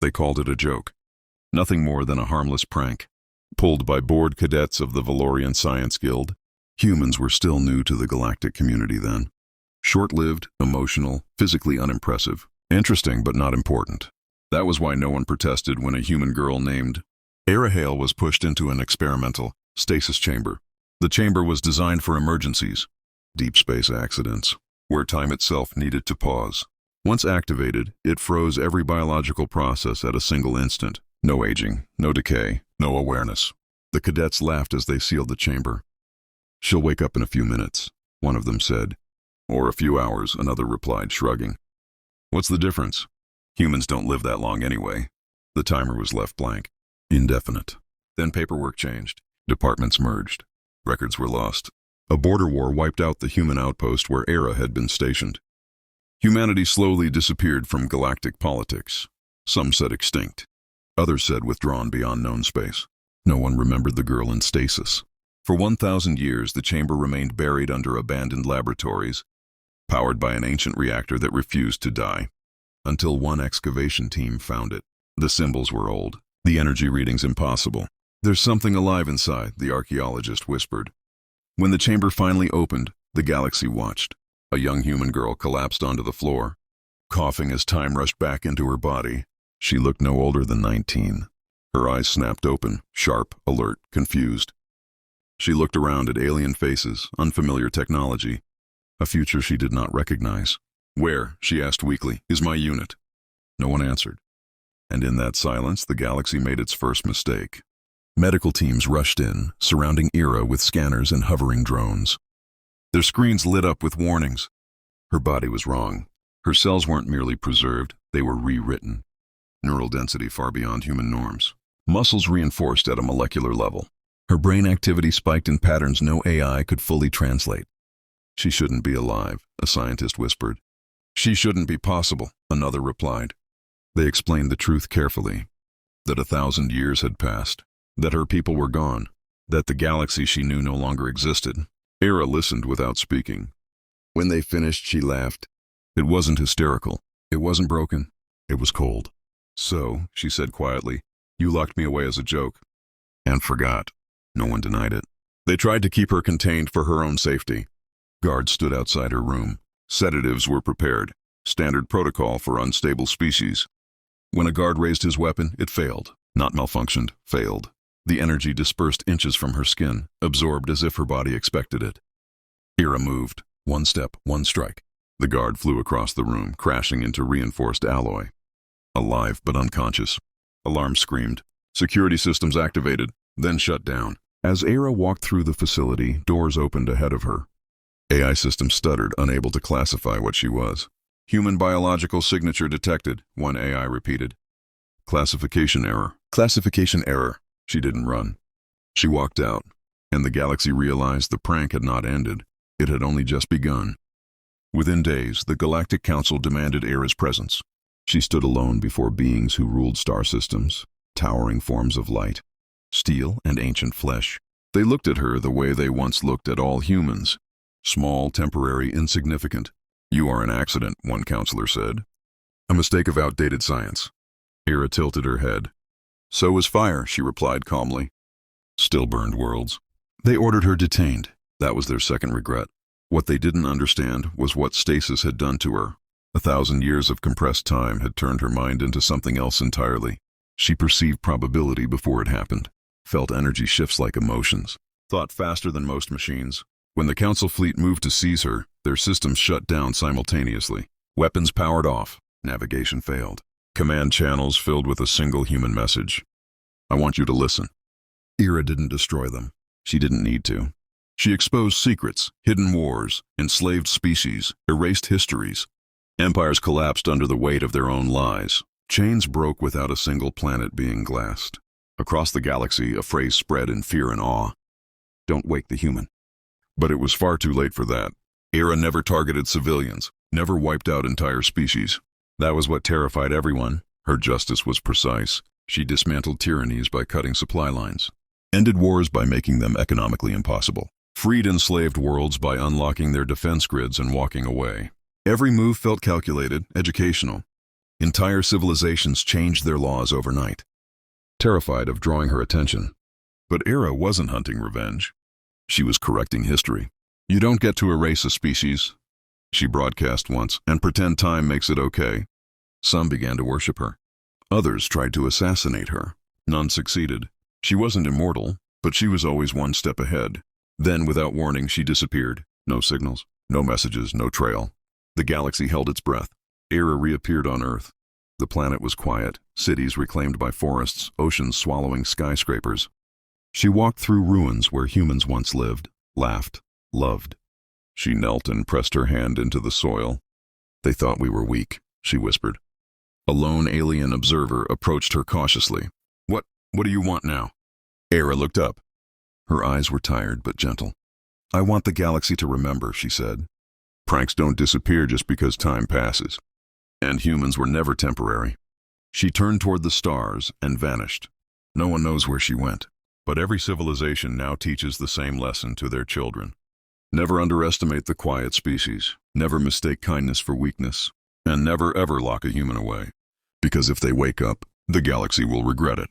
They called it a joke. Nothing more than a harmless prank, pulled by bored cadets of the Valorian Science Guild. Humans were still new to the galactic community then. Short-lived, emotional, physically unimpressive. Interesting but not important. That was why no one protested when a human girl named Era Hale was pushed into an experimental stasis chamber. The chamber was designed for emergencies, deep space accidents, where time itself needed to pause. Once activated, it froze every biological process at a single instant. No aging, no decay, no awareness. The cadets laughed as they sealed the chamber. "She'll wake up in a few minutes," one of them said. "Or a few hours," another replied, shrugging. "What's the difference? Humans don't live that long anyway." The timer was left blank. Indefinite. Then paperwork changed. Departments merged. Records were lost. A border war wiped out the human outpost where Era had been stationed. Humanity slowly disappeared from galactic politics. Some said extinct. Others said withdrawn beyond known space. No one remembered the girl in stasis. For 1,000 years, the chamber remained buried under abandoned laboratories, powered by an ancient reactor that refused to die. Until one excavation team found it. The symbols were old, the energy readings impossible. "There's something alive inside," the archaeologist whispered. When the chamber finally opened, the galaxy watched. A young human girl collapsed onto the floor, coughing as time rushed back into her body. She looked no older than 19. Her eyes snapped open, sharp, alert, confused. She looked around at alien faces, unfamiliar technology, a future she did not recognize. "Where," she asked weakly, "is my unit?" No one answered. And in that silence, the galaxy made its first mistake. Medical teams rushed in, surrounding Era with scanners and hovering drones. Their screens lit up with warnings. Her body was wrong. Her cells weren't merely preserved, they were rewritten. Neural density far beyond human norms. Muscles reinforced at a molecular level. Her brain activity spiked in patterns no AI could fully translate. "She shouldn't be alive," a scientist whispered. "She shouldn't be possible," another replied. They explained the truth carefully. That 1,000 years had passed. That her people were gone. That the galaxy she knew no longer existed. Era listened without speaking. When they finished, she laughed. It wasn't hysterical. It wasn't broken. It was cold. "So," she said quietly, "you locked me away as a joke." And forgot. No one denied it. They tried to keep her contained for her own safety. Guards stood outside her room. Sedatives were prepared. Standard protocol for unstable species. When a guard raised his weapon, it failed. Not malfunctioned, failed. The energy dispersed inches from her skin, absorbed as if her body expected it. Era moved. One step, one strike. The guard flew across the room, crashing into reinforced alloy. Alive but unconscious. Alarm screamed. Security systems activated, then shut down. As Era walked through the facility, doors opened ahead of her. AI systems stuttered, unable to classify what she was. "Human biological signature detected," one AI repeated. "Classification error. Classification error." She didn't run. She walked out, and the galaxy realized the prank had not ended. It had only just begun. Within days, the Galactic Council demanded Era's presence. She stood alone before beings who ruled star systems, towering forms of light, steel and ancient flesh. They looked at her the way they once looked at all humans. Small, temporary, insignificant. "You are an accident," one counselor said. "A mistake of outdated science." Era tilted her head. "So is fire," she replied calmly. Still burned worlds. They ordered her detained. That was their second regret. What they didn't understand was what stasis had done to her. 1,000 years of compressed time had turned her mind into something else entirely. She perceived probability before it happened, felt energy shifts like emotions, thought faster than most machines. When the Council fleet moved to seize her, their systems shut down simultaneously. Weapons powered off. Navigation failed. Command channels filled with a single human message. "I want you to listen." Era didn't destroy them. She didn't need to. She exposed secrets, hidden wars, enslaved species, erased histories. Empires collapsed under the weight of their own lies. Chains broke without a single planet being glassed. Across the galaxy, a phrase spread in fear and awe. "Don't wake the human." But it was far too late for that. Era never targeted civilians, never wiped out entire species. That was what terrified everyone. Her justice was precise. She dismantled tyrannies by cutting supply lines, ended wars by making them economically impossible, freed enslaved worlds by unlocking their defense grids and walking away. Every move felt calculated, educational. Entire civilizations changed their laws overnight, terrified of drawing her attention. But Era wasn't hunting revenge. She was correcting history. You don't get to erase a species, she broadcast once, and pretend time makes it okay. Some began to worship her. Others tried to assassinate her. None succeeded. She wasn't immortal, but she was always one step ahead. Then, without warning, she disappeared. No signals, no messages, no trail. The galaxy held its breath. Era reappeared on Earth. The planet was quiet, cities reclaimed by forests, oceans swallowing skyscrapers. She walked through ruins where humans once lived, laughed, loved. She knelt and pressed her hand into the soil. They thought we were weak, she whispered. A lone alien observer approached her cautiously. What do you want now? Era looked up. Her eyes were tired but gentle. I want the galaxy to remember, she said. Pranks don't disappear just because time passes. And humans were never temporary. She turned toward the stars and vanished. No one knows where she went. But every civilization now teaches the same lesson to their children. Never underestimate the quiet species. Never mistake kindness for weakness. And never ever lock a human away. Because if they wake up, the galaxy will regret it.